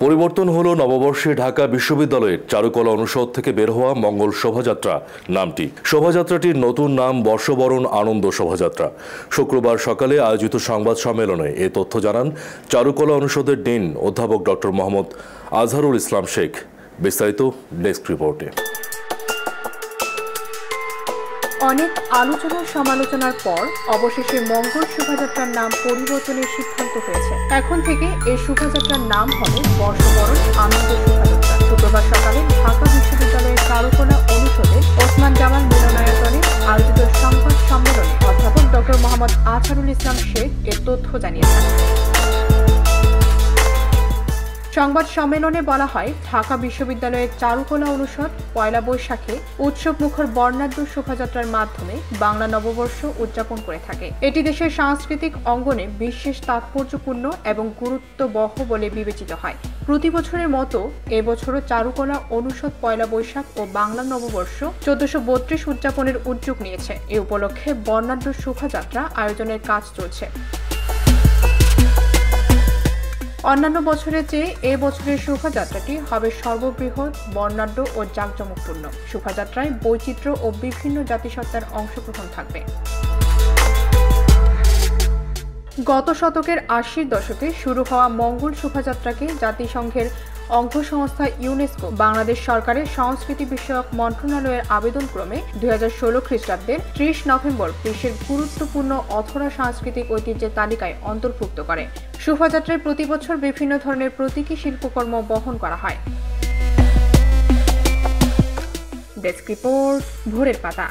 পরিবর্তন হলো নববর্ষে ঢাকা বিশ্ববিদ্যালয়ের চারুকলা অনুষদ থেকে বের হওয়া মঙ্গল শোভাযাত্রা নামটি। শোভাযাত্রাটির নতুন নাম বর্ষবরণ আনন্দ শোভাযাত্রা। শুক্রবার সকালে আয়োজিত সংবাদ সম্মেলনে এ তথ্য জানান চারুকলা অনুষদের ডিন অধ্যাপক ডক্টর মোহাম্মদ আজহারুল ইসলাম শেখ। বিস্তারিত ডেস্ক রিপোর্টে। অনেক আলোচনা সমালোচনার পর অবশেষে মঙ্গল শোভাযাত্রার নাম পরিবর্তনের সিদ্ধান্ত হয়েছে। এখন থেকে এই শোভাযাত্রার নাম হবে বর্ষবরণ আনন্দ শোভাযাত্রা। শুক্রবার সকালে ঢাকা বিশ্ববিদ্যালয়ের চারুকলা অনুষদের ওসমান জামাল মিলনায়তনে আয়োজিত সংবাদ সম্মেলনে অধ্যাপক ডক্টর মোহাম্মদ আজহারুল ইসলাম শেখ এ তথ্য জানিয়েছেন। সংবাদ সম্মেলনে বলা হয়, ঢাকা বিশ্ববিদ্যালয়ের চারুকলা অনুষদ পয়লা বৈশাখে উৎসবমুখর বর্ণাঢ্য শোভাযাত্রার মাধ্যমে বাংলা নববর্ষ উদযাপন করে থাকে। এটি দেশের সাংস্কৃতিক অঙ্গনে বিশেষ তাৎপর্যপূর্ণ এবং গুরুত্ববহ বলে বিবেচিত হয়। প্রতি বছরের মতো এবছরও চারুকলা অনুষদ পয়লা বৈশাখ ও বাংলা নববর্ষ 1432 উদযাপনের উদ্যোগ নিয়েছে। এ উপলক্ষে বর্ণাঢ্য শোভাযাত্রা আয়োজনের কাজ চলছে। অন্যান্য বছরের চেয়ে এ বছরের শোভাযাত্রাটি হবে সর্ববৃহৎ, বর্ণাঢ্য ও জাঁকজমকপূর্ণ। শোভাযাত্রায় বৈচিত্র্য ও বিভিন্ন জাতিসত্তার অংশগ্রহণ থাকবে। গত শতকের 80-র দশকে শুরু হওয়া মঙ্গল শোভাযাত্রাকে জাতিসংঘের অঙ্গ সংস্থা ইউনেস্কো বাংলাদেশ সরকারের সংস্কৃতি বিষয়ক মন্ত্রণালয়ের আবেদনক্রমে 2016 খ্রিস্টাব্দের 30 নভেম্বর বিশ্বের গুরুত্বপূর্ণ অধরা সাংস্কৃতিক ঐতিহ্যের তালিকায় অন্তর্ভুক্ত করে। শোভাযাত্রায় প্রতি বছর বিভিন্ন ধরনের প্রতীকী শিল্পকর্ম বহন করা হয়। ডেস্ক রিপোর্ট, ভোরের পাতা।